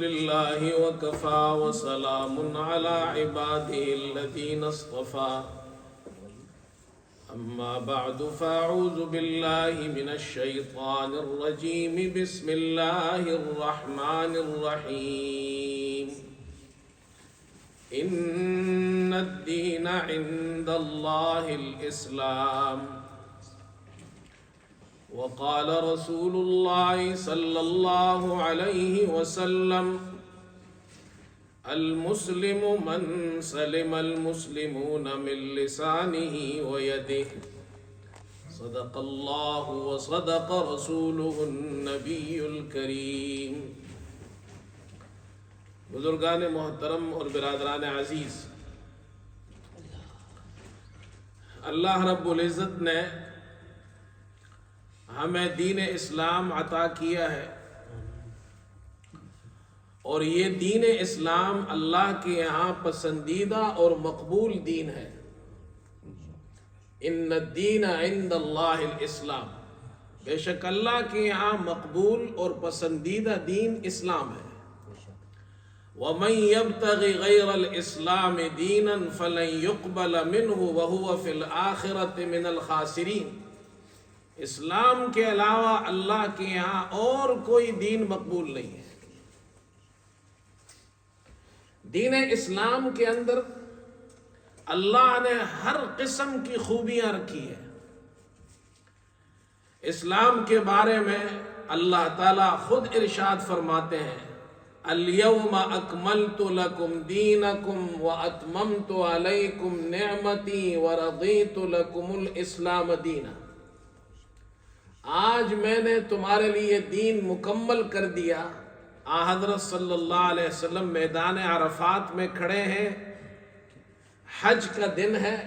لله وكفى وسلام على عباده الذين اصطفى أما بعد فأعوذ بالله من الشيطان الرجيم بسم الله الرحمن الرحيم إن الدين عند الله الإسلام وقال رسول الله صلى الله عليه وسلم المسلم من سلم المسلمون من لسانه ويده صدق الله وصدق رسوله النبي الكريم. بزرگان محترم اور برادران عزیز، اللہ رب العزت نے ہمیں دین اسلام عطا کیا ہے، اور یہ دین اسلام اللہ کے یہاں پسندیدہ اور مقبول دین ہے. ان الدین عند اللہ الاسلام، بے شک اللہ کے یہاں مقبول اور پسندیدہ دین اسلام ہے. وَمَن يَبْتَغِ غَيْرَ الْإِسْلَامِ دِينًا فَلَن يُقْبَلَ مِنْهُ وَهُوَ فِي الْآخِرَةِ مِنَ الْخَاسِرِينَ. اسلام کے علاوہ اللہ کے یہاں اور کوئی دین مقبول نہیں ہے. دین اسلام کے اندر اللہ نے ہر قسم کی خوبیاں رکھی ہے. اسلام کے بارے میں اللہ تعالیٰ خود ارشاد فرماتے ہیں، اليوم اکملت لکم دینکم واتممت علیکم نعمتی ورضیت لکم الاسلام دینا. آج میں نے تمہارے لیے دین مکمل کر دیا. حضرت صلی اللہ علیہ وسلم میدان عرفات میں کھڑے ہیں، حج کا دن ہے،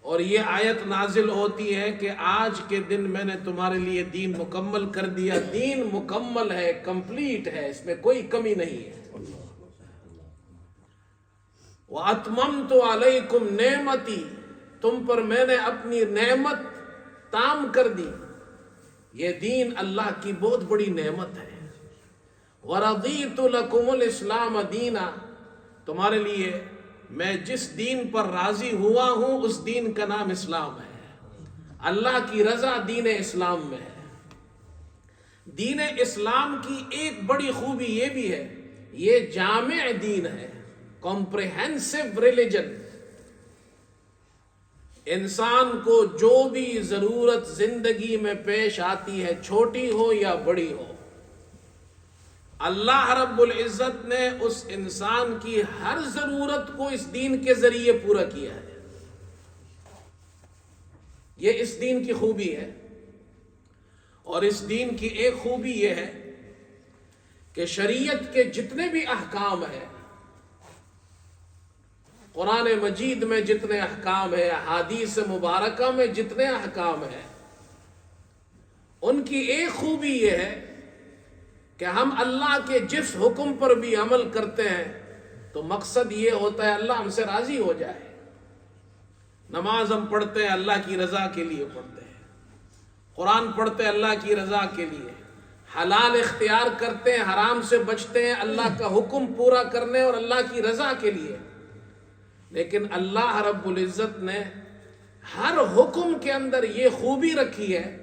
اور یہ آیت نازل ہوتی ہے کہ آج کے دن میں نے تمہارے لیے دین مکمل کر دیا. دین مکمل ہے، کمپلیٹ ہے، اس میں کوئی کمی نہیں ہے. وَأَتْمَمْتُ عَلَيْكُمْ نِعْمَتِي، تم پر میں نے اپنی نعمت تام کر دی. یہ دین اللہ کی بہت بڑی نعمت ہے. وَرَضِيتُ لَكُمُ الْإِسْلَامَ دِينًا، تمہارے لیے میں جس دین پر راضی ہوا ہوں اس دین کا نام اسلام ہے. اللہ کی رضا دین اسلام میں ہے. دین اسلام کی ایک بڑی خوبی یہ بھی ہے، یہ جامع دین ہے، کمپریہنسو ریلیجن. انسان کو جو بھی ضرورت زندگی میں پیش آتی ہے، چھوٹی ہو یا بڑی ہو، اللہ رب العزت نے اس انسان کی ہر ضرورت کو اس دین کے ذریعے پورا کیا ہے. یہ اس دین کی خوبی ہے. اور اس دین کی ایک خوبی یہ ہے کہ شریعت کے جتنے بھی احکام ہیں، قرآن مجید میں جتنے احکام ہیں، احادیث مبارکہ میں جتنے احکام ہیں، ان کی ایک خوبی یہ ہے کہ ہم اللہ کے جس حکم پر بھی عمل کرتے ہیں تو مقصد یہ ہوتا ہے اللہ ہم سے راضی ہو جائے. نماز ہم پڑھتے ہیں اللہ کی رضا کے لیے پڑھتے ہیں، قرآن پڑھتے ہیں اللہ کی رضا کے لیے، حلال اختیار کرتے ہیں، حرام سے بچتے ہیں اللہ کا حکم پورا کرنے اور اللہ کی رضا کے لیے. لیکن اللہ رب العزت نے ہر حکم کے اندر یہ خوبی رکھی ہے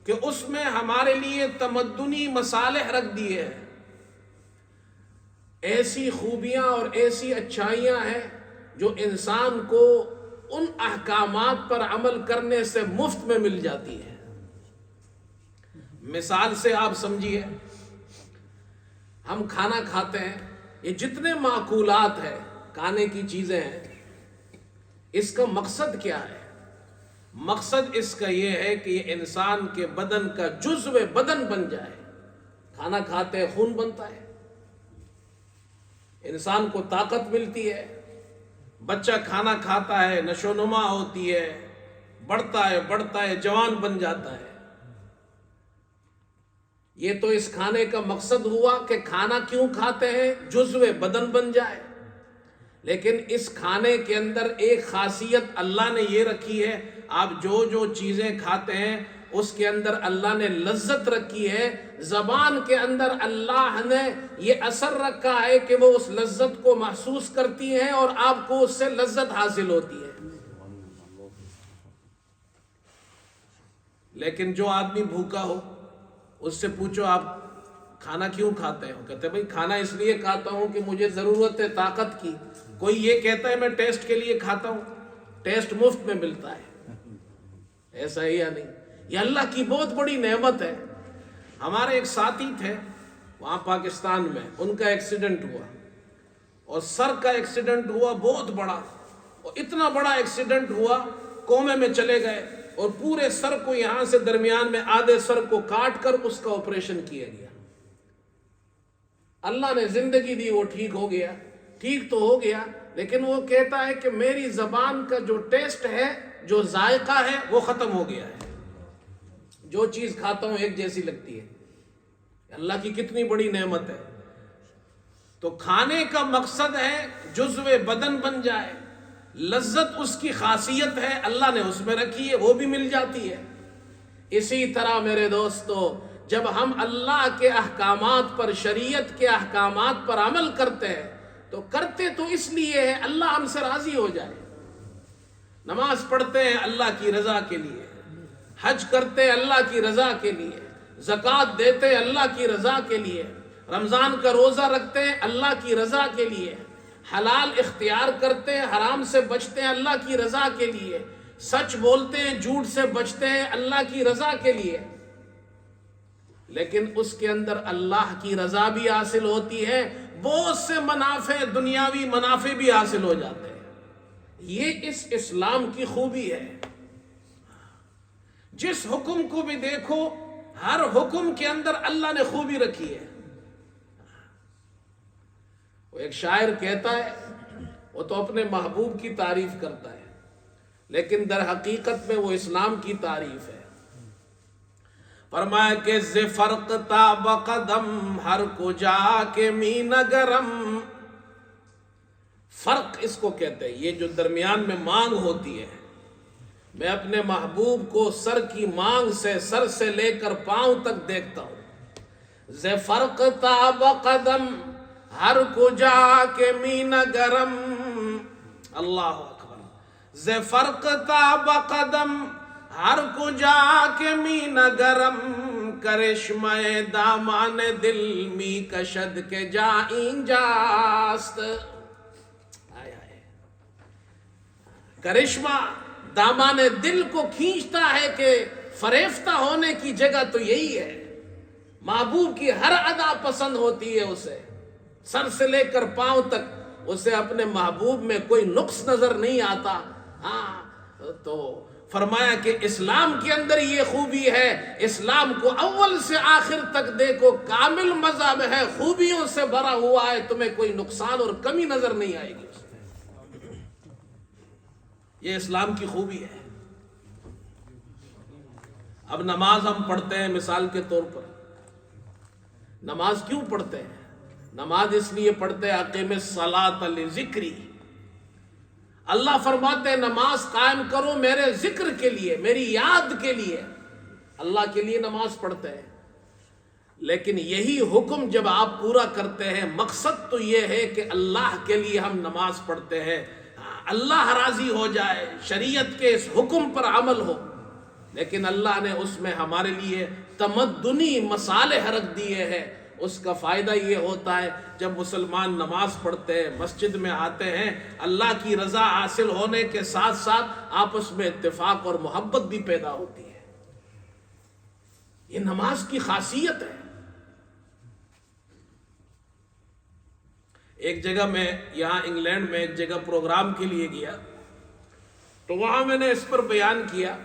کہ اس میں ہمارے لیے تمدنی مصالح رکھ دیے ہیں. ایسی خوبیاں اور ایسی اچھائیاں ہیں جو انسان کو ان احکامات پر عمل کرنے سے مفت میں مل جاتی ہے. مثال سے آپ سمجھیے، ہم کھانا کھاتے ہیں، یہ جتنے معقولات ہیں، کھانے کی چیزیں ہیں، اس کا مقصد کیا ہے؟ مقصد اس کا یہ ہے کہ یہ انسان کے بدن کا جزو بدن بن جائے. کھانا کھاتے ہیں، خون بنتا ہے، انسان کو طاقت ملتی ہے. بچہ کھانا کھاتا ہے، نشو و نما ہوتی ہے، بڑھتا ہے، جوان بن جاتا ہے. یہ تو اس کھانے کا مقصد ہوا کہ کھانا کیوں کھاتے ہیں؟ جزو بدن بن جائے. لیکن اس کھانے کے اندر ایک خاصیت اللہ نے یہ رکھی ہے، آپ جو چیزیں کھاتے ہیں اس کے اندر اللہ نے لذت رکھی ہے. زبان کے اندر اللہ نے یہ اثر رکھا ہے کہ وہ اس لذت کو محسوس کرتی ہیں اور آپ کو اس سے لذت حاصل ہوتی ہے. لیکن جو آدمی بھوکا ہو اس سے پوچھو آپ کھانا کیوں کھاتے ہو؟ کہتے ہیں بھائی کھانا اس لیے کھاتا ہوں کہ مجھے ضرورت ہے طاقت کی. کوئی یہ کہتا ہے میں ٹیسٹ کے لیے کھاتا ہوں، ٹیسٹ مفت میں ملتا ہے. ایسا ہے یا نہیں؟ یہ اللہ کی بہت بڑی نعمت ہے. ہمارے ایک ساتھی تھے وہاں پاکستان میں، ان کا ایکسیڈنٹ ہوا اور سر کا ایکسیڈنٹ ہوا بہت بڑا، اور اتنا بڑا ایکسیڈنٹ ہوا کومے میں چلے گئے اور پورے سر کو یہاں سے درمیان میں آدھے سر کو کاٹ کر اس کا آپریشن کیا گیا. اللہ نے زندگی دی، وہ ٹھیک ہو گیا. ٹھیک تو ہو گیا لیکن وہ کہتا ہے کہ میری زبان کا جو ٹیسٹ ہے، جو ذائقہ ہے، وہ ختم ہو گیا ہے. جو چیز کھاتا ہوں ایک جیسی لگتی ہے. اللہ کی کتنی بڑی نعمت ہے. تو کھانے کا مقصد ہے جزو بدن بن جائے. لذت اس کی خاصیت ہے، اللہ نے اس میں رکھی ہے، وہ بھی مل جاتی ہے. اسی طرح میرے دوستو، جب ہم اللہ کے احکامات پر، شریعت کے احکامات پر عمل کرتے ہیں تو کرتے تو اس لیے ہے اللہ ہم سے راضی ہو جائے. نماز پڑھتے ہیں اللہ کی رضا کے لیے، حج کرتے ہیں اللہ کی رضا کے لیے، زکوٰۃ دیتے ہیں اللہ کی رضا کے لیے، رمضان کا روزہ رکھتے ہیں اللہ کی رضا کے لیے، حلال اختیار کرتے ہیں، حرام سے بچتے ہیں اللہ کی رضا کے لیے، سچ بولتے ہیں، جھوٹ سے بچتے ہیں اللہ کی رضا کے لیے. لیکن اس کے اندر اللہ کی رضا بھی حاصل ہوتی ہے، بہت سے منافع، دنیاوی منافع بھی حاصل ہو جاتے ہیں. یہ اس اسلام کی خوبی ہے. جس حکم کو بھی دیکھو، ہر حکم کے اندر اللہ نے خوبی رکھی ہے. وہ ایک شاعر کہتا ہے، وہ تو اپنے محبوب کی تعریف کرتا ہے لیکن در حقیقت میں وہ اسلام کی تعریف ہے. فرمایا کہ ز فرق تاب قدم ہر کو جا کے می نگرم. فرق اس کو کہتے ہیں، یہ جو درمیان میں مانگ ہوتی ہے. میں اپنے محبوب کو سر کی مانگ سے، سر سے لے کر پاؤں تک دیکھتا ہوں. ز فرق تاب قدم ہر کو جا کے می نگرم. اللہ اکبر. ز فرق تاب قدم ہر کو جا کے می نگرم. کرشمہ دامان دل می کشد کے جائیں جاست. کرشمہ دامان دل کو کھینچتا ہے کہ فریفتہ ہونے کی جگہ تو یہی ہے. محبوب کی ہر ادا پسند ہوتی ہے اسے، سر سے لے کر پاؤں تک اسے اپنے محبوب میں کوئی نقص نظر نہیں آتا. ہاں، تو فرمایا کہ اسلام کے اندر یہ خوبی ہے. اسلام کو اول سے آخر تک دیکھو، کامل مذہب ہے، خوبیوں سے بھرا ہوا ہے، تمہیں کوئی نقصان اور کمی نظر نہیں آئے گی. یہ اسلام کی خوبی ہے. اب نماز ہم پڑھتے ہیں، مثال کے طور پر نماز کیوں پڑھتے ہیں؟ نماز اس لیے پڑھتے ہیں اقیم الصلاۃ لذکری. اللہ فرماتے ہیں نماز قائم کرو میرے ذکر کے لیے، میری یاد کے لیے. اللہ کے لیے نماز پڑھتے ہیں. لیکن یہی حکم جب آپ پورا کرتے ہیں، مقصد تو یہ ہے کہ اللہ کے لیے ہم نماز پڑھتے ہیں، اللہ راضی ہو جائے، شریعت کے اس حکم پر عمل ہو. لیکن اللہ نے اس میں ہمارے لیے تمدنی مصالح رکھ دیے ہیں. اس کا فائدہ یہ ہوتا ہے جب مسلمان نماز پڑھتے ہیں، مسجد میں آتے ہیں، اللہ کی رضا حاصل ہونے کے ساتھ ساتھ آپس میں اتفاق اور محبت بھی پیدا ہوتی ہے. یہ نماز کی خاصیت ہے. ایک جگہ میں یہاں انگلینڈ میں ایک جگہ پروگرام کے لیے گیا تو وہاں میں نے اس پر بیان کیا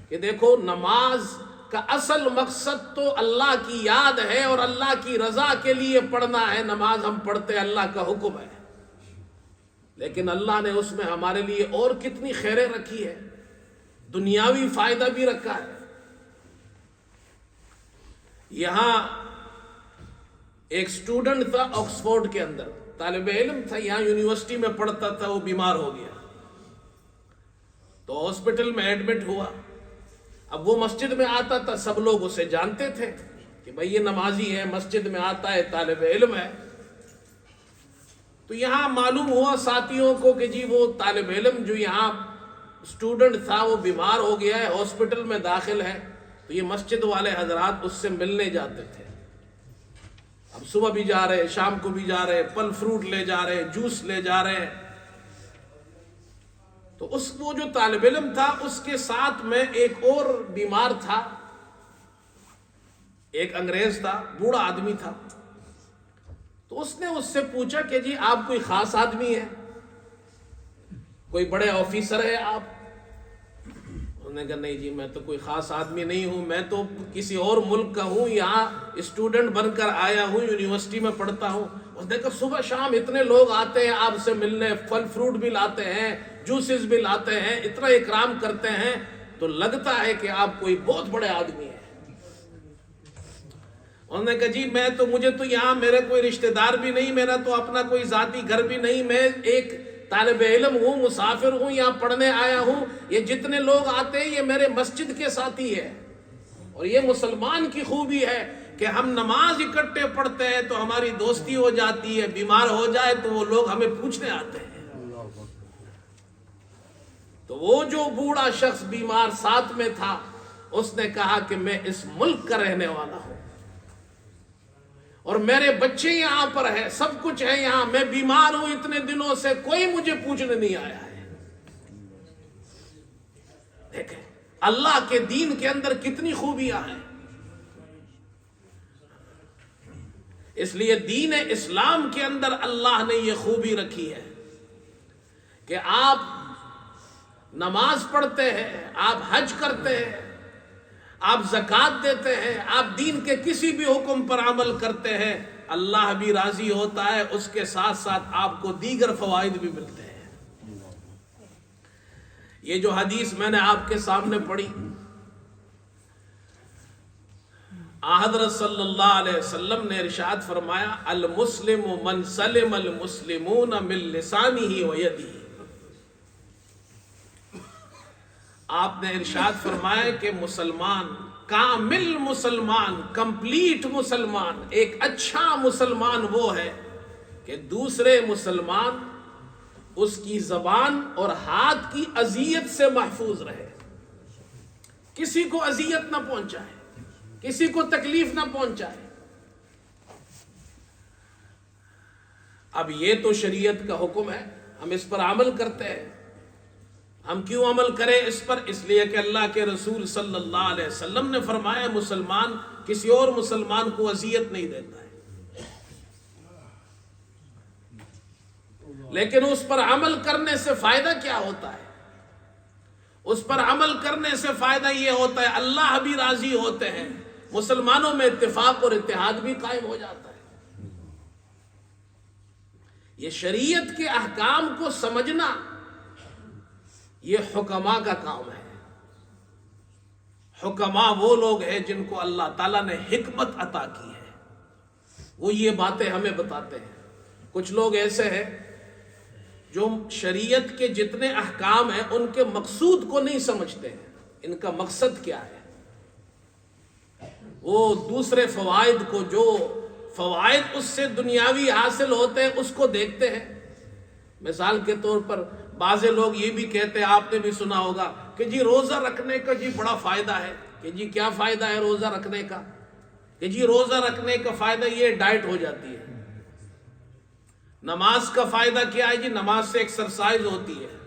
کہ دیکھو، نماز کا اصل مقصد تو اللہ کی یاد ہے اور اللہ کی رضا کے لیے پڑھنا ہے. نماز ہم پڑھتے ہیں، اللہ کا حکم ہے، لیکن اللہ نے اس میں ہمارے لیے اور کتنی خیریں رکھی ہے، دنیاوی فائدہ بھی رکھا ہے. یہاں ایک سٹوڈنٹ تھا آکسفورڈ کے اندر، طالب علم تھا، یہاں یونیورسٹی میں پڑھتا تھا. وہ بیمار ہو گیا تو ہاسپٹل میں ایڈمٹ ہوا. اب وہ مسجد میں آتا تھا، سب لوگ اسے جانتے تھے کہ بھئی یہ نمازی ہے، مسجد میں آتا ہے، طالب علم ہے۔ تو یہاں معلوم ہوا ساتھیوں کو کہ جی وہ طالب علم جو یہاں اسٹوڈنٹ تھا وہ بیمار ہو گیا ہے، ہاسپٹل میں داخل ہے۔ تو یہ مسجد والے حضرات اس سے ملنے جاتے تھے، اب صبح بھی جا رہے، شام کو بھی جا رہے، پھل فروٹ لے جا رہے، جوس لے جا رہے۔ تو وہ جو طالب علم تھا اس کے ساتھ میں ایک اور بیمار تھا، ایک انگریز تھا، بوڑھا آدمی تھا۔ تو اس نے اس سے پوچھا کہ جی آپ کوئی خاص آدمی ہے، کوئی بڑے آفیسر ہے آپ؟ انہوں نے کہا نہیں جی میں تو کوئی خاص آدمی نہیں ہوں، میں تو کسی اور ملک کا ہوں، یہاں اسٹوڈنٹ بن کر آیا ہوں، یونیورسٹی میں پڑھتا ہوں۔ اس نے کہا صبح شام اتنے لوگ آتے ہیں آپ سے ملنے، پھل فروٹ بھی لاتے ہیں، جوسز بھی لاتے ہیں، اتنا اکرام کرتے ہیں، تو لگتا ہے کہ آپ کوئی بہت بڑے آدمی ہیں۔ انہوں نے کہا جی مجھے تو یہاں میرے کوئی رشتہ دار بھی نہیں، میرا تو اپنا کوئی ذاتی گھر بھی نہیں، میں ایک طالب علم ہوں، مسافر ہوں، یہاں پڑھنے آیا ہوں، یہ جتنے لوگ آتے ہیں یہ میرے مسجد کے ساتھی ہے۔ اور یہ مسلمان کی خوبی ہے کہ ہم نماز اکٹھے پڑھتے ہیں تو ہماری دوستی ہو جاتی ہے، بیمار ہو جائے تو وہ لوگ ہمیں پوچھنے آتے ہیں۔ تو وہ جو بوڑھا شخص بیمار ساتھ میں تھا اس نے کہا کہ میں اس ملک کا رہنے والا ہوں اور میرے بچے یہاں پر ہیں، سب کچھ ہے یہاں، میں بیمار ہوں اتنے دنوں سے، کوئی مجھے پوچھنے نہیں آیا ہے۔ دیکھیں اللہ کے دین کے اندر کتنی خوبیاں ہیں۔ اس لیے دین اسلام کے اندر اللہ نے یہ خوبی رکھی ہے کہ آپ نماز پڑھتے ہیں، آپ حج کرتے ہیں، آپ زکوٰۃ دیتے ہیں، آپ دین کے کسی بھی حکم پر عمل کرتے ہیں، اللہ بھی راضی ہوتا ہے، اس کے ساتھ ساتھ آپ کو دیگر فوائد بھی ملتے ہیں۔ یہ جو حدیث میں نے آپ کے سامنے پڑھی، حضرت صلی اللہ علیہ وسلم نے ارشاد فرمایا المسلم من سلم المسلمون من لسانہ و یدہ۔ آپ نے ارشاد فرمایا کہ مسلمان، کامل مسلمان، کمپلیٹ مسلمان، ایک اچھا مسلمان وہ ہے کہ دوسرے مسلمان اس کی زبان اور ہاتھ کی اذیت سے محفوظ رہے، کسی کو اذیت نہ پہنچائے، کسی کو تکلیف نہ پہنچائے۔ اب یہ تو شریعت کا حکم ہے، ہم اس پر عمل کرتے ہیں۔ ہم کیوں عمل کریں اس پر؟ اس لیے کہ اللہ کے رسول صلی اللہ علیہ وسلم نے فرمایا مسلمان کسی اور مسلمان کو اذیت نہیں دیتا ہے۔ لیکن اس پر عمل کرنے سے فائدہ کیا ہوتا ہے؟ اس پر عمل کرنے سے فائدہ یہ ہوتا ہے اللہ بھی راضی ہوتے ہیں، مسلمانوں میں اتفاق اور اتحاد بھی قائم ہو جاتا ہے۔ یہ شریعت کے احکام کو سمجھنا یہ حکماء کا کام ہے۔ حکماء وہ لوگ ہیں جن کو اللہ تعالیٰ نے حکمت عطا کی ہے، وہ یہ باتیں ہمیں بتاتے ہیں۔ کچھ لوگ ایسے ہیں جو شریعت کے جتنے احکام ہیں ان کے مقصود کو نہیں سمجھتے ہیں، ان کا مقصد کیا ہے۔ وہ دوسرے فوائد کو، جو فوائد اس سے دنیاوی حاصل ہوتے ہیں، اس کو دیکھتے ہیں۔ مثال کے طور پر بعض لوگ یہ بھی کہتے ہیں، آپ نے بھی سنا ہوگا کہ جی روزہ رکھنے کا جی بڑا فائدہ ہے۔ کہ جی کیا فائدہ ہے روزہ رکھنے کا؟ کہ جی روزہ رکھنے کا فائدہ یہ ڈائٹ ہو جاتی ہے۔ نماز کا فائدہ کیا ہے؟ جی نماز سے ایکسرسائز ہوتی ہے۔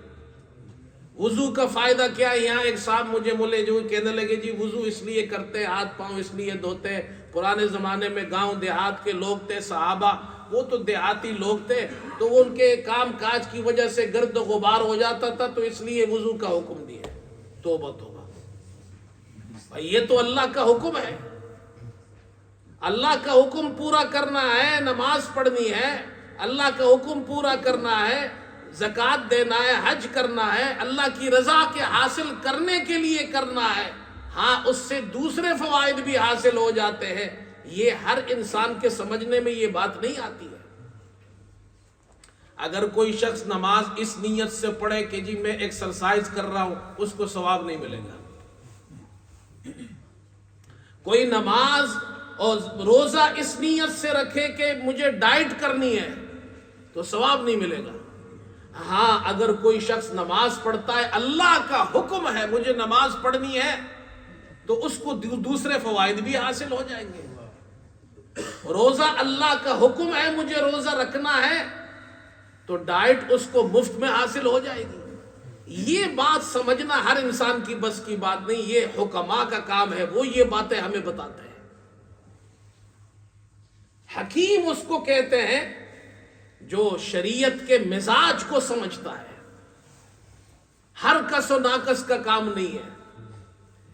وضو کا فائدہ کیا ہے؟ یہاں ایک صاحب مجھے ملے جو کہنے لگے جی وضو اس لیے کرتے ہیں، ہاتھ پاؤں اس لیے دھوتے ہیں۔ پرانے زمانے میں گاؤں دیہات کے لوگ تھے، صحابہ، وہ تو دیہاتی لوگ تھے، تو وہ ان کے کام کاج کی وجہ سے گرد و غبار ہو جاتا تھا، تو اس لیے وضو کا حکم دیا۔ توبہ توبہ، یہ تو اللہ کا حکم ہے۔ اللہ کا حکم پورا کرنا ہے، نماز پڑھنی ہے، اللہ کا حکم پورا کرنا ہے، زکوٰۃ دینا ہے، حج کرنا ہے، اللہ کی رضا کے حاصل کرنے کے لیے کرنا ہے۔ ہاں اس سے دوسرے فوائد بھی حاصل ہو جاتے ہیں، یہ ہر انسان کے سمجھنے میں یہ بات نہیں آتی ہے۔ اگر کوئی شخص نماز اس نیت سے پڑھے کہ جی میں ایکسرسائز کر رہا ہوں، اس کو ثواب نہیں ملے گا۔ کوئی نماز اور روزہ اس نیت سے رکھے کہ مجھے ڈائٹ کرنی ہے تو ثواب نہیں ملے گا. ہاں اگر کوئی شخص نماز پڑھتا ہے، اللہ کا حکم ہے مجھے نماز پڑھنی ہے، تو اس کو دوسرے فوائد بھی حاصل ہو جائیں گے. روزہ اللہ کا حکم ہے مجھے روزہ رکھنا ہے، تو ڈائٹ اس کو مفت میں حاصل ہو جائے گی. یہ بات سمجھنا ہر انسان کی بس کی بات نہیں، یہ حکماء کا کام ہے، وہ یہ باتیں ہمیں بتاتے ہیں. حکیم اس کو کہتے ہیں جو شریعت کے مزاج کو سمجھتا ہے، ہر کس و ناکس کا کام نہیں ہے.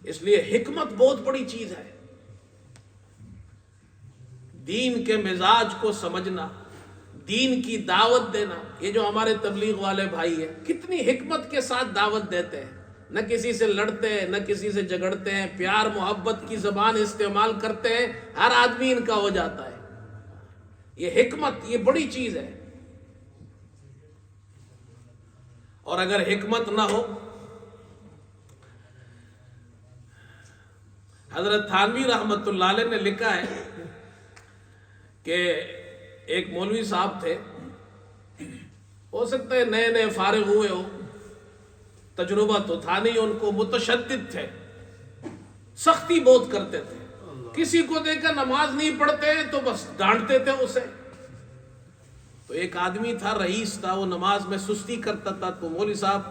اس لیے حکمت بہت بڑی چیز ہے. دین کے مزاج کو سمجھنا، دین کی دعوت دینا. یہ جو ہمارے تبلیغ والے بھائی ہیں کتنی حکمت کے ساتھ دعوت دیتے ہیں، نہ کسی سے لڑتے ہیں نہ کسی سے جھگڑتے ہیں، پیار محبت کی زبان استعمال کرتے ہیں، ہر آدمی ان کا ہو جاتا ہے. یہ حکمت، یہ بڑی چیز ہے. اور اگر حکمت نہ ہو، حضرت تھانوی رحمت اللہ علیہ نے لکھا ہے کہ ایک مولوی صاحب تھے، ہو سکتا ہے نئے نئے فارغ ہوئے ہو، تجربہ تو تھا نہیں ان کو، متشدد تھے، سختی بہت کرتے تھے. کسی کو دیکھا نماز نہیں پڑھتے تو بس ڈانٹتے تھے اسے. تو ایک آدمی تھا، رئیس تھا، وہ نماز میں سستی کرتا تھا، تو مولوی صاحب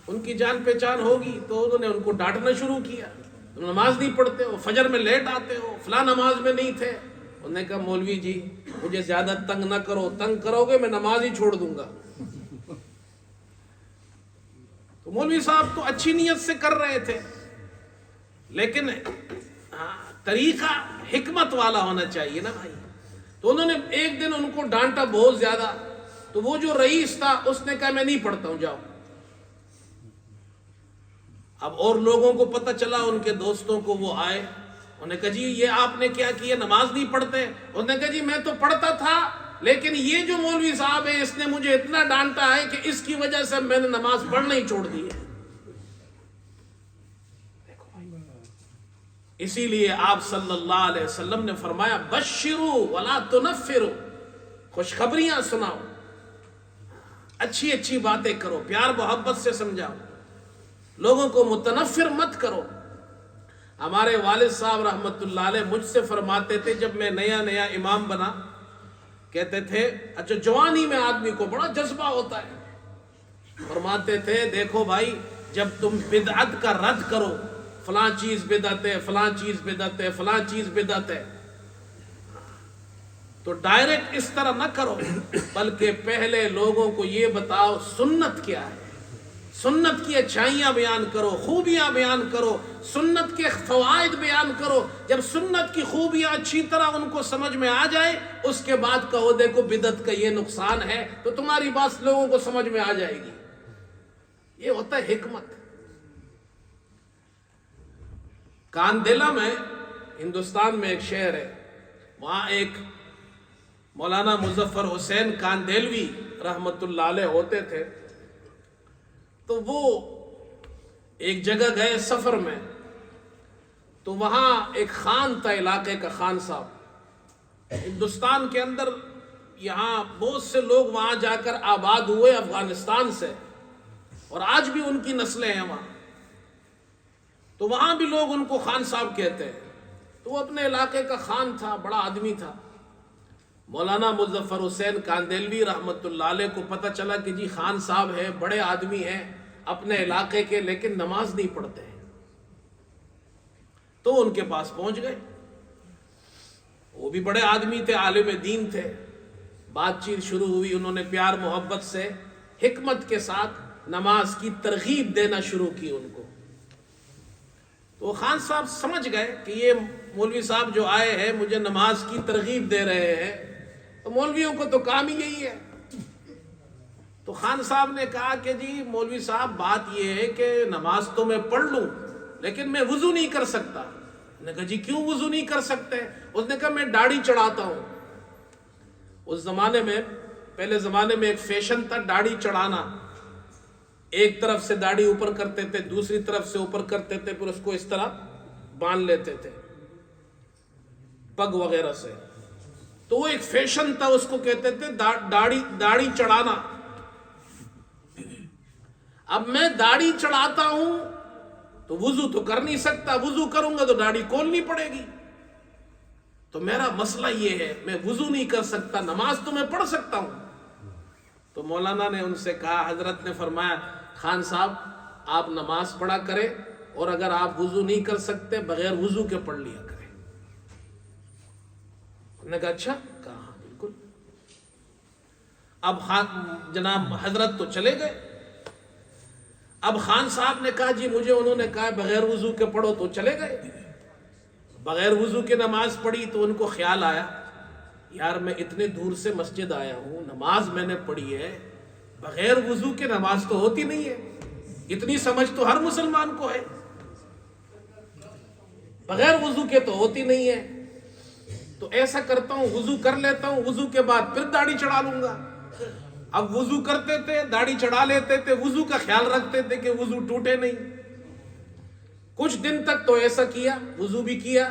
ان کی جان پہچان ہوگی تو انہوں نے ان کو ڈانٹنا شروع کیا. تم نماز نہیں پڑھتے ہو، فجر میں لیٹ آتے ہو، فلاں نماز میں نہیں تھے. انہوں نے کہا مولوی جی مجھے زیادہ تنگ نہ کرو، تنگ کرو گے میں نماز ہی چھوڑ دوں گا. تو مولوی صاحب تو اچھی نیت سے کر رہے تھے، لیکن طریقہ حکمت والا ہونا چاہیے نا بھائی. تو انہوں نے ایک دن ان کو ڈانٹا بہت زیادہ. تو وہ جو رئیس تھا اس نے کہا میں نہیں پڑھتا ہوں، جاؤ. اب اور لوگوں کو پتہ چلا، ان کے دوستوں کو، وہ آئے، انہوں نے کہا جی یہ آپ نے کیا کیا، نماز نہیں پڑھتے؟ انہوں نے کہا جی میں تو پڑھتا تھا، لیکن یہ جو مولوی صاحب ہے اس نے مجھے اتنا ڈانٹا ہے کہ اس کی وجہ سے میں نے نماز پڑھنا ہی چھوڑ دی ہے. اسی لیے آپ صلی اللہ علیہ وسلم نے فرمایا بشروا ولا تنفروا، خوشخبریاں سناؤ، اچھی اچھی باتیں کرو، پیار محبت سے سمجھاؤ، لوگوں کو متنفر مت کرو. ہمارے والد صاحب رحمت اللہ علیہ مجھ سے فرماتے تھے، جب میں نیا نیا امام بنا، کہتے تھے اچھا جوانی میں آدمی کو بڑا جذبہ ہوتا ہے، فرماتے تھے دیکھو بھائی جب تم بدعت کا رد کرو، فلاں چیز بدعت ہے، فلاں چیز بدعت ہے، فلاں چیز بدعت ہے، تو ڈائریکٹ اس طرح نہ کرو، بلکہ پہلے لوگوں کو یہ بتاؤ سنت کیا ہے، سنت کی اچھائیاں بیان کرو، خوبیاں بیان کرو، سنت کے فوائد بیان کرو. جب سنت کی خوبیاں اچھی طرح ان کو سمجھ میں آ جائے، اس کے بعد کہو دیکھو بدعت کا یہ نقصان ہے، تو تمہاری بات لوگوں کو سمجھ میں آ جائے گی. یہ ہوتا ہے حکمت. کاندیلا میں، ہندوستان میں ایک شہر ہے، وہاں ایک مولانا مظفر حسین کاندیلوی رحمت اللہ علیہ ہوتے تھے. تو وہ ایک جگہ گئے سفر میں، تو وہاں ایک خان تھا، علاقے کا خان صاحب. ہندوستان کے اندر یہاں بہت سے لوگ وہاں جا کر آباد ہوئے افغانستان سے، اور آج بھی ان کی نسلیں ہیں وہاں. تو وہاں بھی لوگ ان کو خان صاحب کہتے ہیں. تو وہ اپنے علاقے کا خان تھا، بڑا آدمی تھا. مولانا مظفر حسین کاندیلوی رحمت اللہ علیہ کو پتہ چلا کہ جی خان صاحب ہے، بڑے آدمی ہیں اپنے علاقے کے، لیکن نماز نہیں پڑھتے ہیں. تو ان کے پاس پہنچ گئے. وہ بھی بڑے آدمی تھے، عالم دین تھے. بات چیت شروع ہوئی، انہوں نے پیار محبت سے حکمت کے ساتھ نماز کی ترغیب دینا شروع کی ان کو. تو خان صاحب سمجھ گئے کہ یہ مولوی صاحب جو آئے ہیں مجھے نماز کی ترغیب دے رہے ہیں، تو مولویوں کو تو کام ہی یہی ہے. تو خان صاحب نے کہا کہ جی مولوی صاحب بات یہ ہے کہ نماز تو میں پڑھ لوں لیکن میں وضو نہیں کر سکتا. انہوں نے کہا جی کیوں وضو نہیں کر سکتے؟ اس نے کہا میں داڑھی چڑھاتا ہوں. اس زمانے میں، پہلے زمانے میں ایک فیشن تھا داڑھی چڑھانا. ایک طرف سے داڑھی اوپر کرتے تھے، دوسری طرف سے اوپر کرتے تھے، پھر اس کو اس طرح باندھ لیتے تھے پگ وغیرہ سے، تو وہ ایک فیشن تھا، اس کو کہتے تھے داڑھی چڑھانا۔ اب میں داڑھی چڑھاتا ہوں تو وضو تو کر نہیں سکتا، وضو کروں گا تو داڑھی کھولنی پڑے گی، تو میرا مسئلہ یہ ہے میں وضو نہیں کر سکتا، نماز تو میں پڑھ سکتا ہوں۔ تو مولانا نے ان سے کہا، حضرت نے فرمایا خان صاحب آپ نماز پڑھا کریں، اور اگر آپ وضو نہیں کر سکتے بغیر وضو کے پڑھ لیا کریں۔ انہوں نے کہا اچھا، کہا ہاں بالکل۔ اب جناب حضرت تو چلے گئے، اب خان صاحب نے کہا جی مجھے انہوں نے کہا بغیر وضو کے پڑھو، تو چلے گئے۔ بغیر وضو کے نماز پڑھی تو ان کو خیال آیا یار میں اتنے دور سے مسجد آیا ہوں، نماز میں نے پڑھی ہے، بغیر وضو کے نماز تو ہوتی نہیں ہے، اتنی سمجھ تو ہر مسلمان کو ہے، بغیر وضو کے تو ہوتی نہیں ہے، تو ایسا کرتا ہوں وضو کر لیتا ہوں، وضو کے بعد پھر داڑھی چڑھا لوں گا۔ اب وضو کرتے تھے، داڑھی چڑھا لیتے تھے، وضو کا خیال رکھتے تھے کہ وضو ٹوٹے نہیں۔ کچھ دن تک تو ایسا کیا، وضو بھی کیا،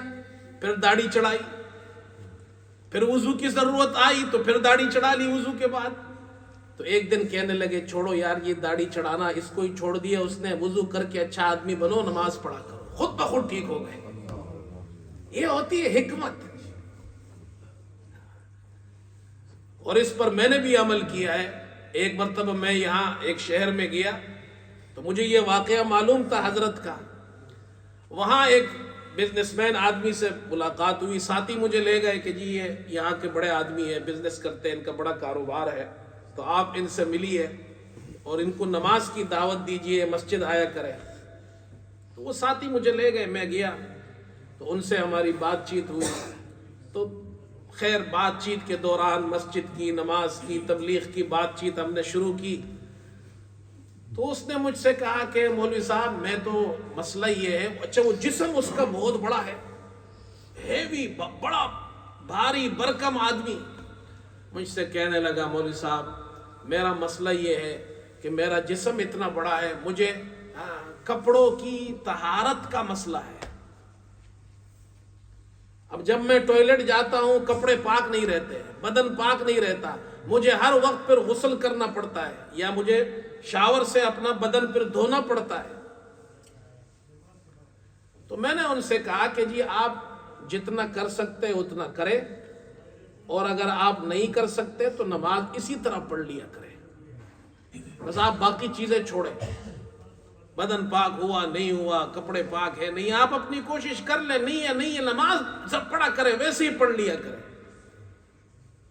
پھر داڑھی چڑھائی، پھر وضو کی ضرورت آئی تو پھر داڑھی چڑھا لی وضو کے بعد۔ تو ایک دن کہنے لگے چھوڑو یار یہ داڑھی چڑھانا، اس کو ہی چھوڑ دیا اس نے، وضو کر کے اچھا آدمی بنو، نماز پڑھا کرو، خود بخود ٹھیک ہو گئے۔ یہ ہوتی ہے حکمت، اور اس پر میں نے بھی عمل کیا ہے۔ ایک مرتبہ میں یہاں ایک شہر میں گیا تو مجھے یہ واقعہ معلوم تھا حضرت کا، وہاں ایک بزنس مین آدمی سے ملاقات ہوئی، ساتھی مجھے لے گئے کہ جی یہ یہاں کے بڑے آدمی ہیں، بزنس کرتے ہیں، ان کا بڑا کاروبار ہے، تو آپ ان سے ملیے اور ان کو نماز کی دعوت دیجئے، مسجد آیا کریں۔ تو وہ ساتھی مجھے لے گئے، میں گیا تو ان سے ہماری بات چیت ہوئی، تو خیر بات چیت کے دوران مسجد کی، نماز کی، تبلیغ کی بات چیت ہم نے شروع کی۔ تو اس نے مجھ سے کہا کہ مولوی صاحب میں تو مسئلہ یہ ہے، اچھا وہ جسم اس کا بہت بڑا ہے، ہیوی، بڑا بھاری بھرکم آدمی، مجھ سے کہنے لگا مولوی صاحب میرا مسئلہ یہ ہے کہ میرا جسم اتنا بڑا ہے، مجھے کپڑوں کی طہارت کا مسئلہ ہے، اب جب میں ٹوائلٹ جاتا ہوں کپڑے پاک نہیں رہتے، بدن پاک نہیں رہتا، مجھے ہر وقت پھر غسل کرنا پڑتا ہے، یا مجھے شاور سے اپنا بدن پھر دھونا پڑتا ہے۔ تو میں نے ان سے کہا کہ جی آپ جتنا کر سکتے اتنا کریں، اور اگر آپ نہیں کر سکتے تو نماز اسی طرح پڑھ لیا کریں، بس آپ باقی چیزیں چھوڑیں، بدن پاک ہوا نہیں ہوا، کپڑے پاک ہے نہیں، آپ اپنی کوشش کر لیں، نہیں ہے نماز سب پڑھا کریں، ویسے ہی پڑھ لیا کریں۔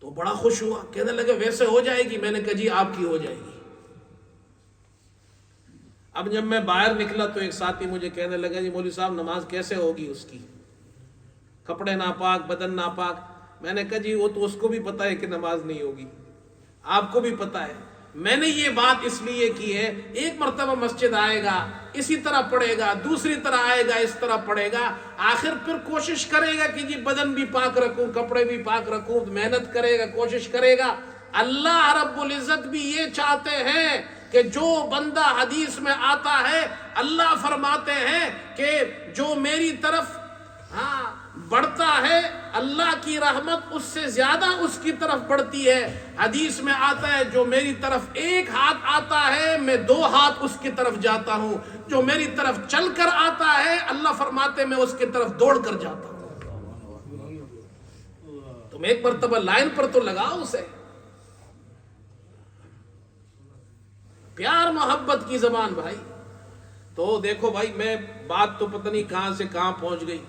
تو بڑا خوش ہوا، کہنے لگے ویسے ہو جائے گی؟ میں نے کہا جی آپ کی ہو جائے گی۔ اب جب میں باہر نکلا تو ایک ساتھی مجھے کہنے لگا جی مولوی صاحب نماز کیسے ہوگی اس کی، کپڑے ناپاک، بدن ناپاک؟ میں نے کہا جی وہ تو اس کو بھی پتا ہے کہ نماز نہیں ہوگی، آپ کو بھی پتا ہے، میں نے یہ بات اس لیے کی ہے ایک مرتبہ مسجد آئے گا اسی طرح پڑھے گا، دوسری طرح آئے گا اس طرح پڑھے گا، آخر پھر کوشش کرے گا کہ جی بدن بھی پاک رکھوں، کپڑے بھی پاک رکھوں، محنت کرے گا، کوشش کرے گا۔ اللہ رب العزت بھی یہ چاہتے ہیں کہ جو بندہ حدیث میں آتا ہے، اللہ فرماتے ہیں کہ جو میری طرف بڑھتا ہے اللہ کی رحمت اس سے زیادہ اس کی طرف بڑھتی ہے۔ حدیث میں آتا ہے جو میری طرف ایک ہاتھ آتا ہے میں 2 ہاتھ اس کی طرف جاتا ہوں، جو میری طرف چل کر آتا ہے اللہ فرماتے میں اس کی طرف دوڑ کر جاتا ہوں۔ تم ایک مرتبہ لائن پر تو لگاؤ اسے، پیار محبت کی زبان بھائی۔ تو دیکھو بھائی میں بات تو پتہ نہیں کہاں سے کہاں پہنچ گئی،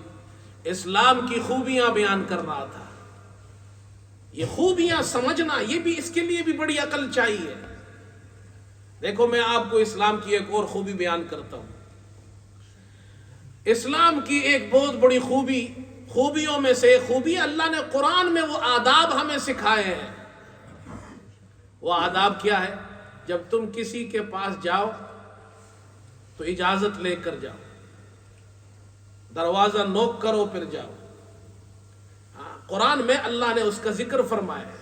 اسلام کی خوبیاں بیان کر رہا تھا۔ یہ خوبیاں سمجھنا یہ بھی، اس کے لیے بھی بڑی عقل چاہیے۔ دیکھو میں آپ کو اسلام کی ایک اور خوبی بیان کرتا ہوں۔ اسلام کی ایک بہت بڑی خوبیوں میں سے ایک خوبی، اللہ نے قرآن میں وہ آداب ہمیں سکھائے ہیں۔ وہ آداب کیا ہے؟ جب تم کسی کے پاس جاؤ تو اجازت لے کر جاؤ، دروازہ نوک کرو پھر جاؤ۔ قرآن میں اللہ نے اس کا ذکر فرمایا ہے،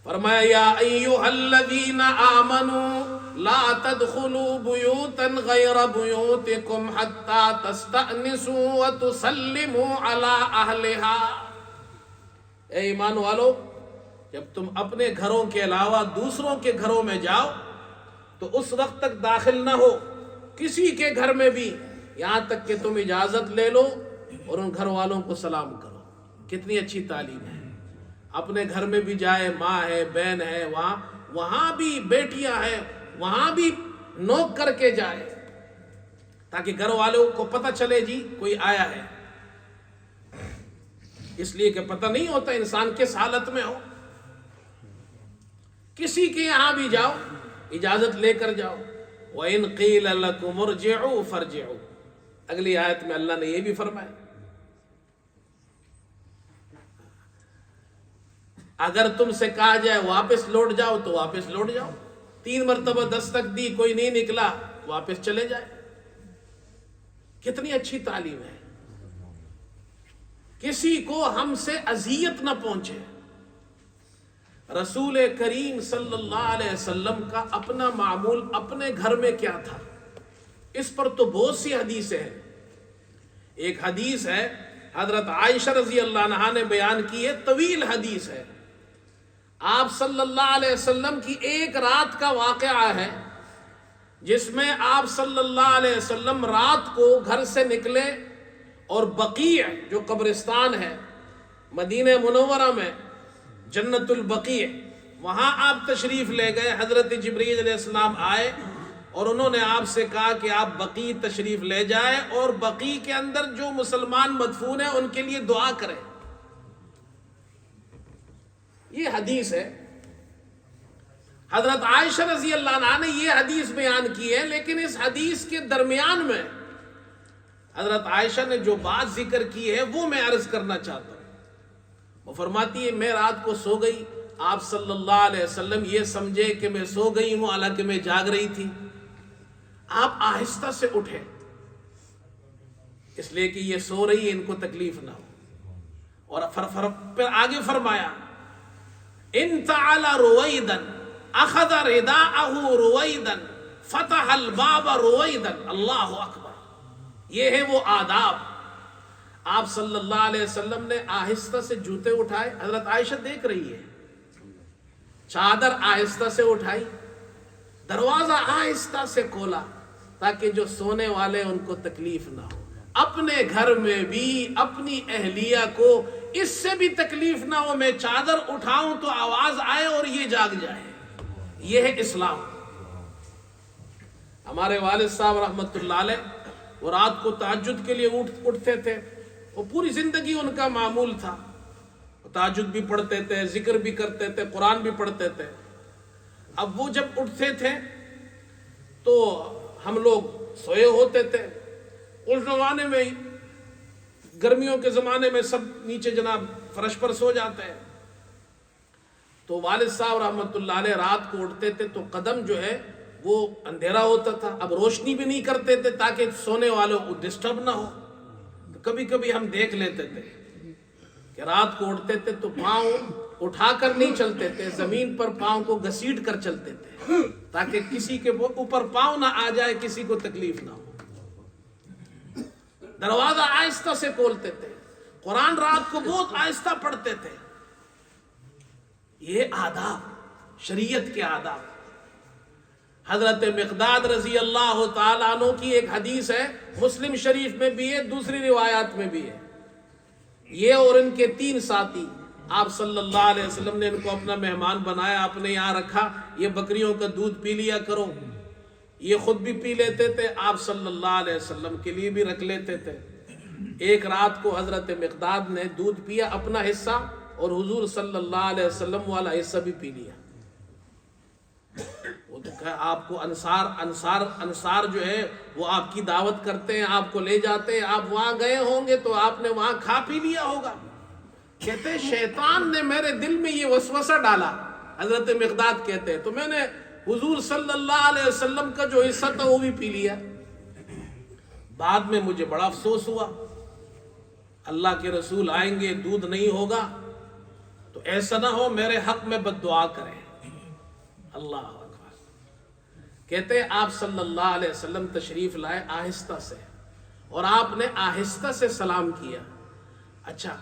فرمایا یا ایھا الذین آمنوا لا تدخلوا بيوتا غير بيوتكم حتى تستأنسوا وتسلموا على أهلها. اے ایمان والو، جب تم اپنے گھروں کے علاوہ دوسروں کے گھروں میں جاؤ تو اس وقت تک داخل نہ ہو کسی کے گھر میں بھی، یہاں تک کہ تم اجازت لے لو اور ان گھر والوں کو سلام کرو. کتنی اچھی تعلیم ہے. اپنے گھر میں بھی جائے، ماں ہے، بہن ہے، وہاں بھی بیٹیاں ہیں، وہاں بھی نوک کر کے جائے تاکہ گھر والوں کو پتہ چلے جی کوئی آیا ہے. اس لیے کہ پتہ نہیں ہوتا انسان کس حالت میں ہو. کسی کے یہاں بھی جاؤ اجازت لے کر جاؤ. وَإِنْ قِيلَ لَكُمُ ارْجِعُوا فَارْجِعُوا. اگلی آیت میں اللہ نے یہ بھی فرمایا اگر تم سے کہا جائے واپس لوٹ جاؤ تو واپس لوٹ جاؤ. 3 مرتبہ دستک دی، کوئی نہیں نکلا، واپس چلے جائے. کتنی اچھی تعلیم ہے. کسی کو ہم سے اذیت نہ پہنچے. رسول کریم صلی اللہ علیہ وسلم کا اپنا معمول اپنے گھر میں کیا تھا، اس پر تو بہت سی حدیثیں ہیں. ایک حدیث ہے حضرت عائشہ رضی اللہ عنہا نے بیان کی ہے، طویل حدیث ہے. آپ صلی اللہ علیہ وسلم کی ایک رات کا واقعہ ہے جس میں آپ صلی اللہ علیہ وسلم رات کو گھر سے نکلے اور بقیع جو قبرستان ہے مدینہ منورہ میں، جنت البقیع، وہاں آپ تشریف لے گئے. حضرت جبریل علیہ السلام آئے اور انہوں نے آپ سے کہا کہ آپ بقیع تشریف لے جائیں اور بقیع کے اندر جو مسلمان مدفون ہیں ان کے لیے دعا کریں. یہ حدیث ہے. حضرت عائشہ رضی اللہ عنہا نے یہ حدیث بیان کی ہے، لیکن اس حدیث کے درمیان میں حضرت عائشہ نے جو بات ذکر کی ہے وہ میں عرض کرنا چاہتا ہوں. وہ فرماتی ہے میں رات کو سو گئی، آپ صلی اللہ علیہ وسلم یہ سمجھے کہ میں سو گئی ہوں حالانکہ میں جاگ رہی تھی. آپ آہستہ سے اٹھے اس لیے کہ یہ سو رہی ہے، ان کو تکلیف نہ ہو. اور پھر آگے فرمایا ان تعالی رویدن اخذ رداءہ رویدن فتح الباب رویدن. اللہ اکبر. یہ ہے وہ آداب. آپ صلی اللہ علیہ وسلم نے آہستہ سے جوتے اٹھائے. حضرت عائشہ دیکھ رہی ہے. چادر آہستہ سے اٹھائی، دروازہ آہستہ سے کھولا تاکہ جو سونے والے ان کو تکلیف نہ ہو. اپنے گھر میں بھی اپنی اہلیہ کو اس سے بھی تکلیف نہ ہو. میں چادر اٹھاؤں تو آواز آئے اور یہ جاگ جائے. یہ ہے اسلام. ہمارے والد صاحب رحمت اللہ علیہ وہ رات کو تہجد کے لیے اٹھتے تھے. وہ پوری زندگی ان کا معمول تھا. تہجد بھی پڑھتے تھے، ذکر بھی کرتے تھے، قرآن بھی پڑھتے تھے. اب وہ جب اٹھتے تھے تو ہم لوگ سوئے ہوتے تھے. اس زمانے میں گرمیوں کے زمانے میں سب نیچے جناب فرش پر سو جاتے ہیں. تو والد صاحب رحمت اللہ علیہ رات کو اٹھتے تھے تو قدم جو ہے وہ اندھیرا ہوتا تھا. اب روشنی بھی نہیں کرتے تھے تاکہ سونے والوں کو ڈسٹرب نہ ہو. تو کبھی کبھی ہم دیکھ لیتے تھے کہ رات کو اٹھتے تھے تو پاؤں اٹھا کر نہیں چلتے تھے، زمین پر پاؤں کو گھسیٹ کر چلتے تھے تاکہ کسی کے اوپر پاؤں نہ آ جائے، کسی کو تکلیف نہ ہو. دروازہ آہستہ سے کھولتے تھے. قرآن رات کو بہت آہستہ پڑھتے تھے. یہ آداب، شریعت کے آداب. حضرت مقداد رضی اللہ تعالیٰ عنہ کی ایک حدیث ہے، مسلم شریف میں بھی ہے، دوسری روایات میں بھی ہے. یہ اور ان کے 3 ساتھی، آپ صلی اللہ علیہ وسلم نے ان کو اپنا مہمان بنایا، اپنے یہاں رکھا. یہ بکریوں کا دودھ پی لیا کرو. یہ خود بھی پی لیتے تھے، آپ صلی اللہ علیہ وسلم کے لیے بھی رکھ لیتے تھے. ایک رات کو حضرت مقداد نے دودھ پیا اپنا حصہ اور حضور صلی اللہ علیہ وسلم والا حصہ بھی پی لیا. وہ تو کہ آپ کو انصار جو ہے وہ آپ کی دعوت کرتے ہیں، آپ کو لے جاتے ہیں، آپ وہاں گئے ہوں گے تو آپ نے وہاں کھا پی لیا ہوگا. کہتے ہیں شیطان نے میرے دل میں یہ وسوسہ ڈالا. حضرت مقداد کہتے ہیں تو میں نے حضور صلی اللہ علیہ وسلم کا جو حصہ تھا وہ بھی پی لیا. بعد میں مجھے بڑا افسوس ہوا. اللہ کے رسول آئیں گے، دودھ نہیں ہوگا تو ایسا نہ ہو میرے حق میں بد دعا کریں. اللہ اکبر. کہتے ہیں آپ صلی اللہ علیہ وسلم تشریف لائے آہستہ سے، اور آپ نے آہستہ سے سلام کیا۔ اچھا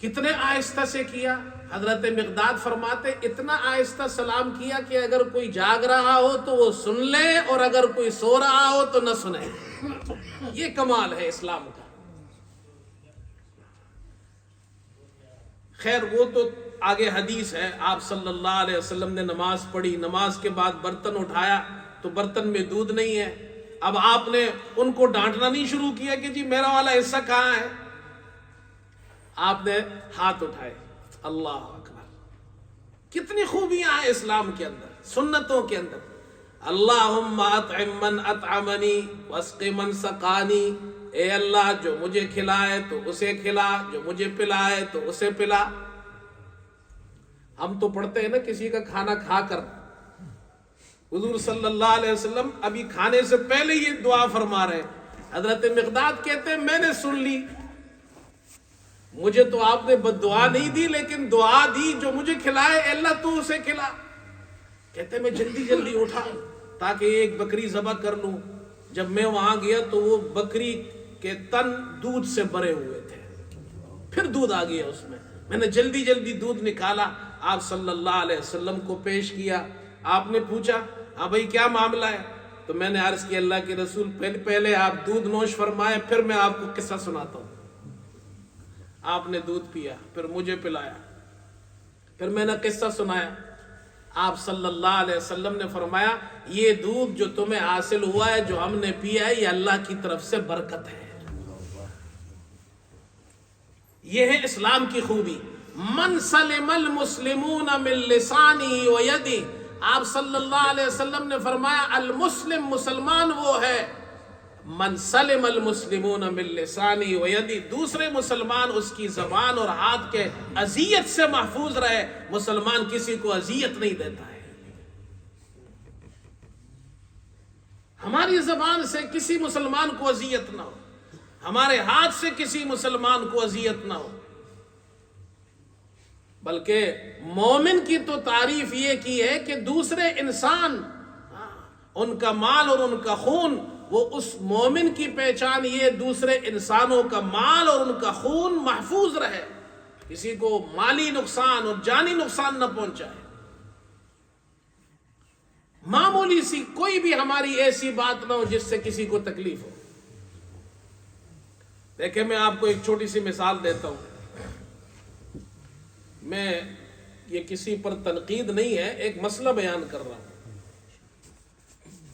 کتنے آہستہ سے کیا؟ حضرت مقداد فرماتے اتنا آہستہ سلام کیا کہ اگر کوئی جاگ رہا ہو تو وہ سن لے، اور اگر کوئی سو رہا ہو تو نہ سنے۔ یہ کمال ہے اسلام کا۔ خیر وہ تو آگے حدیث ہے، آپ صلی اللہ علیہ وسلم نے نماز پڑھی، نماز کے بعد برتن اٹھایا تو برتن میں دودھ نہیں ہے۔ اب آپ نے ان کو ڈانٹنا نہیں شروع کیا کہ جی میرا والا حصہ کہاں ہے، آپ نے ہاتھ اٹھائے۔ اللہ اکبر، کتنی خوبیاں ہیں اسلام کے اندر، سنتوں کے اندر۔ اللہم اطعم من اطعمنی واسق من سقانی، اے اللہ جو مجھے کھلائے تو اسے کھلا، جو مجھے پلائے تو اسے پلا۔ ہم تو پڑھتے ہیں نا کسی کا کھانا کھا کر، حضور صلی اللہ علیہ وسلم ابھی کھانے سے پہلے یہ دعا فرما رہے ہیں۔ حضرت مقداد کہتے ہیں میں نے سن لی، مجھے تو آپ نے بد دعا نہیں دی لیکن دعا دی جو مجھے کھلائے اے اللہ تو اسے کھلا۔ کہتے ہیں میں جلدی جلدی اٹھا تاکہ ایک بکری ذبح کر لوں۔ جب میں وہاں گیا تو وہ بکری کے تن دودھ سے بھرے ہوئے تھے، پھر دودھ آ گیا اس میں نے جلدی جلدی دودھ نکالا، آپ صلی اللہ علیہ وسلم کو پیش کیا۔ آپ نے پوچھا ہاں بھائی کیا معاملہ ہے؟ تو میں نے عرض کیا اللہ کے رسول پہلے آپ دودھ نوش فرمائے، پھر میں آپ کو قصہ سناتا ہوں۔ آپ نے دودھ پیا، پھر مجھے پلایا، پھر میں نے قصہ سنایا۔ آپ صلی اللہ علیہ وسلم نے فرمایا یہ دودھ جو تمہیں حاصل ہوا ہے، جو ہم نے پیا ہے، یہ اللہ کی طرف سے برکت ہے۔ یہ ہے اسلام کی خوبی۔ من سلم المسلمون من لسانه ویدہ، آپ صلی اللہ علیہ وسلم نے فرمایا المسلم مسلمان وہ ہے من سلم المسلمون من لسانه ویدہ، دوسرے مسلمان اس کی زبان اور ہاتھ کے اذیت سے محفوظ رہے۔ مسلمان کسی کو اذیت نہیں دیتا ہے۔ ہماری زبان سے کسی مسلمان کو اذیت نہ ہو، ہمارے ہاتھ سے کسی مسلمان کو اذیت نہ ہو۔ بلکہ مومن کی تو تعریف یہ کی ہے کہ دوسرے انسان، ان کا مال اور ان کا خون، وہ اس مومن کی پہچان یہ دوسرے انسانوں کا مال اور ان کا خون محفوظ رہے، کسی کو مالی نقصان اور جانی نقصان نہ پہنچائے۔ معمولی سی کوئی بھی ہماری ایسی بات نہ ہو جس سے کسی کو تکلیف ہو۔ دیکھیں میں آپ کو ایک چھوٹی سی مثال دیتا ہوں، میں یہ کسی پر تنقید نہیں ہے، ایک مسئلہ بیان کر رہا ہوں۔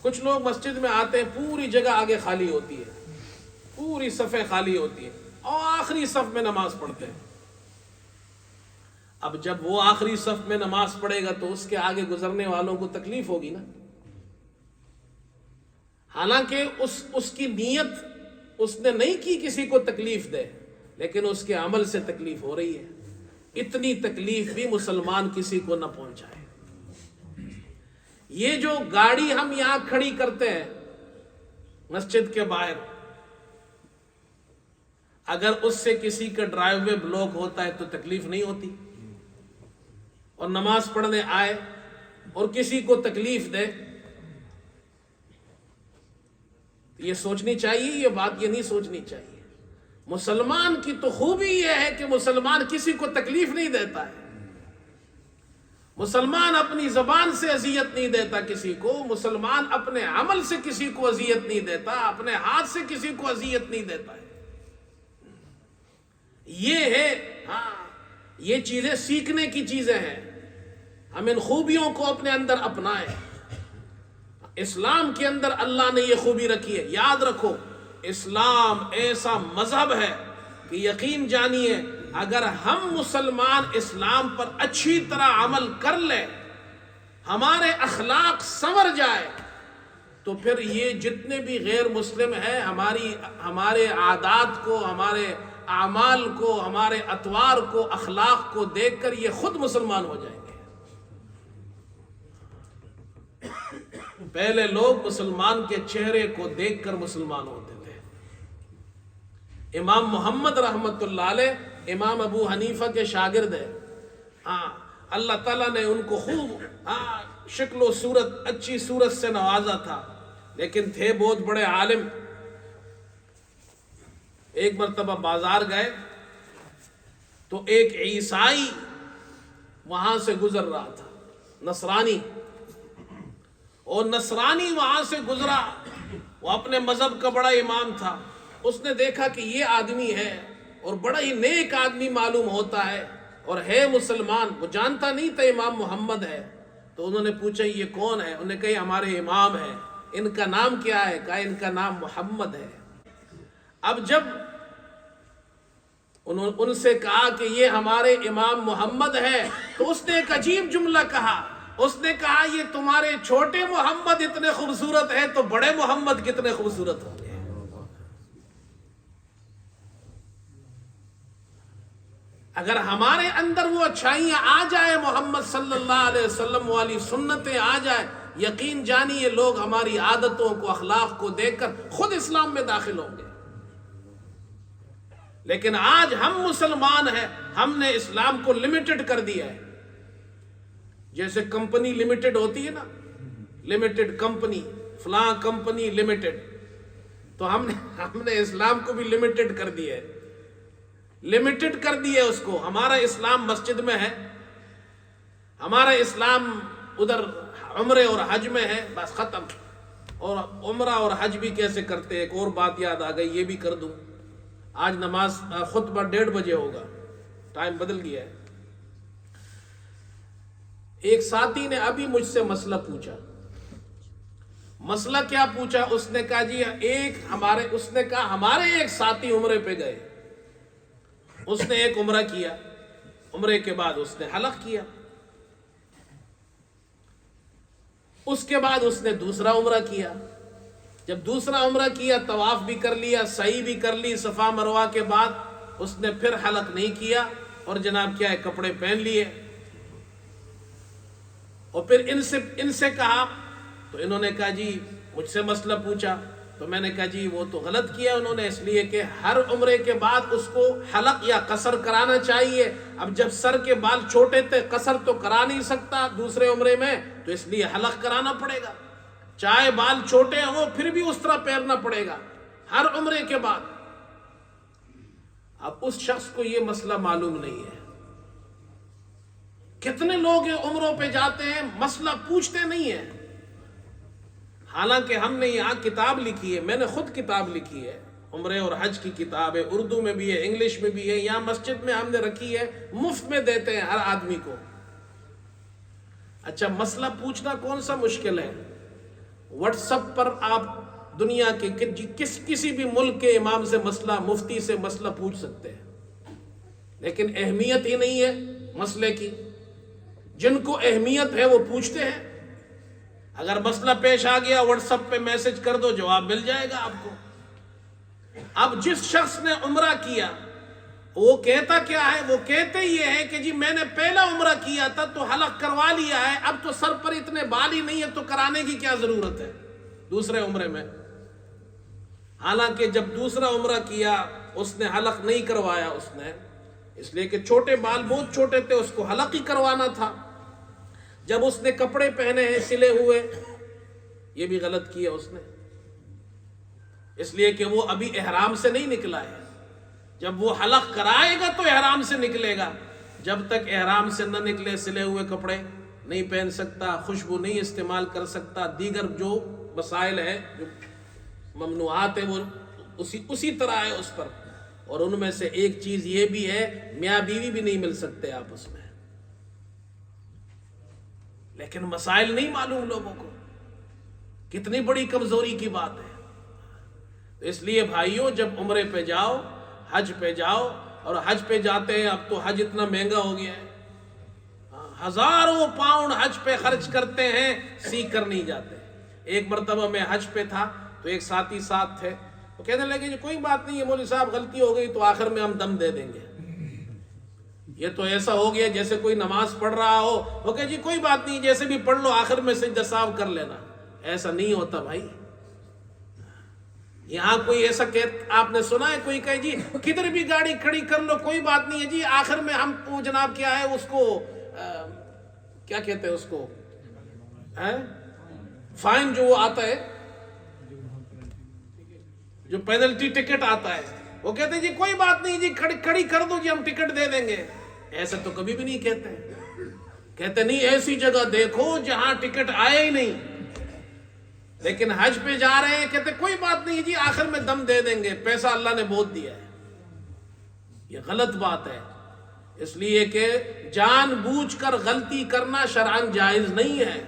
کچھ لوگ مسجد میں آتے ہیں، پوری جگہ آگے خالی ہوتی ہے، پوری صفیں خالی ہوتی ہیں، اور آخری صف میں نماز پڑھتے ہیں۔ اب جب وہ آخری صف میں نماز پڑھے گا تو اس کے آگے گزرنے والوں کو تکلیف ہوگی نا۔ حالانکہ اس کی نیت اس نے نہیں کی کسی کو تکلیف دے، لیکن اس کے عمل سے تکلیف ہو رہی ہے۔ اتنی تکلیف بھی مسلمان کسی کو نہ پہنچائے۔ یہ جو گاڑی ہم یہاں کھڑی کرتے ہیں مسجد کے باہر، اگر اس سے کسی کا ڈرائیو وے بلاک ہوتا ہے تو تکلیف نہیں ہوتی، اور نماز پڑھنے آئے اور کسی کو تکلیف دے، یہ سوچنی چاہیے، یہ بات یہ نہیں سوچنی چاہیے۔ مسلمان کی تو خوبی یہ ہے کہ مسلمان کسی کو تکلیف نہیں دیتا ہے، مسلمان اپنی زبان سے اذیت نہیں دیتا کسی کو، مسلمان اپنے عمل سے کسی کو اذیت نہیں دیتا، اپنے ہاتھ سے کسی کو اذیت نہیں دیتا ہے۔ یہ ہے، ہاں یہ چیزیں سیکھنے کی چیزیں ہیں، ہم ان خوبیوں کو اپنے اندر اپنائیں۔ اسلام کے اندر اللہ نے یہ خوبی رکھی ہے۔ یاد رکھو اسلام ایسا مذہب ہے کہ یقین جانیے اگر ہم مسلمان اسلام پر اچھی طرح عمل کر لیں، ہمارے اخلاق سنور جائے، تو پھر یہ جتنے بھی غیر مسلم ہیں ہمارے عادات کو، ہمارے اعمال کو، ہمارے اطوار کو، اخلاق کو دیکھ کر یہ خود مسلمان ہو جائیں گے۔ پہلے لوگ مسلمان کے چہرے کو دیکھ کر مسلمان ہوتے تھے۔ امام محمد رحمت اللہ علیہ امام ابو حنیفہ کے شاگرد ہیں، ہاں اللہ تعالیٰ نے ان کو خوب شکل و صورت اچھی صورت سے نوازا تھا، لیکن تھے بہت بڑے عالم۔ ایک مرتبہ بازار گئے تو ایک عیسائی وہاں سے گزر رہا تھا، نصرانی، اور نصرانی وہاں سے گزرا، وہ اپنے مذہب کا بڑا امام تھا۔ اس نے دیکھا کہ یہ آدمی ہے اور بڑا ہی نیک آدمی معلوم ہوتا ہے اور ہے مسلمان، وہ جانتا نہیں تھا امام محمد ہے۔ تو انہوں نے پوچھا یہ کون ہے؟ انہوں نے کہا ہمارے امام ہے۔ ان کا نام کیا ہے؟ کہا ان کا نام محمد ہے۔ اب جب انہوں نے ان سے کہا کہ یہ ہمارے امام محمد ہے، تو اس نے ایک عجیب جملہ کہا، اس نے کہا یہ تمہارے چھوٹے محمد اتنے خوبصورت ہیں تو بڑے محمد کتنے خوبصورت ہوں گے۔ اگر ہمارے اندر وہ اچھائیاں آ جائے، محمد صلی اللہ علیہ وسلم والی سنتیں آ جائے، یقین جانیے لوگ ہماری عادتوں کو، اخلاق کو دیکھ کر خود اسلام میں داخل ہوں گے۔ لیکن آج ہم مسلمان ہیں، ہم نے اسلام کو لمیٹڈ کر دیا ہے۔ جیسے کمپنی لمیٹڈ ہوتی ہے نا، لمیٹڈ کمپنی، فلاں کمپنی لمیٹڈ، تو ہم نے اسلام کو بھی لمیٹڈ کر دیا ہے، لمیٹڈ کر دیا اس کو۔ ہمارا اسلام مسجد میں ہے، ہمارا اسلام ادھر عمرے اور حج میں ہے، بس ختم۔ اور عمرہ اور حج بھی کیسے کرتے؟ ایک اور بات یاد آ گئی، یہ بھی کر دوں۔ آج نماز خطبہ 1:30 بجے ہوگا، ٹائم بدل گیا ہے۔ ایک ساتھی نے ابھی مجھ سے مسئلہ پوچھا۔ مسئلہ کیا پوچھا؟ اس نے کہا جی ہمارے ایک ساتھی عمرے پہ گئے، اس نے ایک عمرہ کیا، عمرے کے بعد اس نے حلق کیا، اس کے بعد اس نے دوسرا عمرہ کیا۔ جب دوسرا عمرہ کیا، طواف بھی کر لیا، سعی بھی کر لی، صفا مروہ کے بعد اس نے پھر حلق نہیں کیا، اور جناب کیا ہے، کپڑے پہن لیے۔ اور پھر ان سے کہا، تو انہوں نے کہا جی مجھ سے مسئلہ پوچھا، تو میں نے کہا جی وہ تو غلط کیا انہوں نے، اس لیے کہ ہر عمرے کے بعد اس کو حلق یا قصر کرانا چاہیے۔ اب جب سر کے بال چھوٹے تھے، قصر تو کرا نہیں سکتا دوسرے عمرے میں، تو اس لیے حلق کرانا پڑے گا، چاہے بال چھوٹے ہوں پھر بھی اس طرح پہننا پڑے گا ہر عمرے کے بعد۔ اب اس شخص کو یہ مسئلہ معلوم نہیں ہے۔ کتنے لوگ عمروں پہ جاتے ہیں، مسئلہ پوچھتے نہیں ہیں، حالانکہ ہم نے یہاں کتاب لکھی ہے، میں نے خود کتاب لکھی ہے، عمرے اور حج کی کتاب ہے، اردو میں بھی ہے، انگلش میں بھی ہے، یہاں مسجد میں ہم نے رکھی ہے، مفت میں دیتے ہیں ہر آدمی کو۔ اچھا، مسئلہ پوچھنا کون سا مشکل ہے؟ واٹس ایپ پر آپ دنیا کے کسی بھی ملک کے امام سے مسئلہ، مفتی سے مسئلہ پوچھ سکتے ہیں، لیکن اہمیت ہی نہیں ہے مسئلے کی۔ جن کو اہمیت ہے وہ پوچھتے ہیں۔ اگر مسئلہ پیش آ گیا، واٹس ایپ پہ میسج کر دو، جواب مل جائے گا آپ کو۔ اب جس شخص نے عمرہ کیا، وہ کہتا کیا ہے؟ وہ کہتے یہ ہے کہ جی میں نے پہلا عمرہ کیا تھا تو حلق کروا لیا ہے، اب تو سر پر اتنے بال ہی نہیں ہے تو کرانے کی کیا ضرورت ہے دوسرے عمرے میں۔ حالانکہ جب دوسرا عمرہ کیا اس نے حلق نہیں کروایا، اس لیے کہ چھوٹے بال بہت چھوٹے تھے، اس کو حلق ہی کروانا تھا۔ جب اس نے کپڑے پہنے ہیں سلے ہوئے، یہ بھی غلط کیا اس نے، اس لیے کہ وہ ابھی احرام سے نہیں نکلا ہے۔ جب وہ حلق کرائے گا تو احرام سے نکلے گا، جب تک احرام سے نہ نکلے سلے ہوئے کپڑے نہیں پہن سکتا، خوشبو نہیں استعمال کر سکتا، دیگر جو مسائل ہیں، جو ممنوعات ہیں، وہ اسی طرح ہے اس پر۔ اور ان میں سے ایک چیز یہ بھی ہے، میاں بیوی بھی نہیں مل سکتے آپس میں۔ لیکن مسائل نہیں معلوم لوگوں کو، کتنی بڑی کمزوری کی بات ہے۔ تو اس لیے بھائیوں، جب عمرے پہ جاؤ، حج پہ جاؤ، اور حج پہ جاتے ہیں، اب تو حج اتنا مہنگا ہو گیا ہے، ہزاروں پاؤنڈ حج پہ خرچ کرتے ہیں، سیکھ کر نہیں جاتے۔ ایک مرتبہ میں حج پہ تھا تو ایک ساتھی ساتھ تھے، وہ کہنے لگے جی کوئی بات نہیں ہے مولوی صاحب، غلطی ہو گئی تو آخر میں ہم دم دے دیں گے۔ یہ تو ایسا ہو گیا جیسے کوئی نماز پڑھ رہا ہو، وہ کہ جی کوئی بات نہیں، جیسے بھی پڑھ لو، آخر میں سجدہ سہو کر لینا۔ ایسا نہیں ہوتا بھائی۔ یہاں کوئی ایسا کہ آپ نے سنا ہے کوئی کہے جی کدھر بھی گاڑی کھڑی کر لو کوئی بات نہیں ہے جی، آخر میں ہم جناب کیا ہے اس کو کیا کہتے ہیں اس کو، فائن جو وہ آتا ہے، جو پینلٹی ٹکٹ آتا ہے، وہ کہتے ہیں جی کوئی بات نہیں جی، کھڑی کر دو جی، ہم ٹکٹ دے دیں گے. ایسا تو کبھی بھی نہیں کہتے. کہتے نہیں ایسی جگہ دیکھو جہاں ٹکٹ آئے ہی نہیں. لیکن حج پہ جا رہے ہیں، کہتے کوئی بات نہیں جی، آخر میں دم دے دیں گے، پیسہ اللہ نے بہت دیا ہے. یہ غلط بات ہے، اس لیے کہ جان بوجھ کر غلطی کرنا شرعاً جائز نہیں ہے.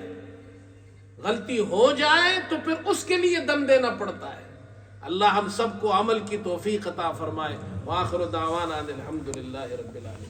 غلطی ہو جائے تو پھر اس کے لیے دم دینا پڑتا ہے. اللہ ہم سب کو عمل کی توفیق عطا فرمائے. وآخر دعوانا الحمدللہ رب العالمین.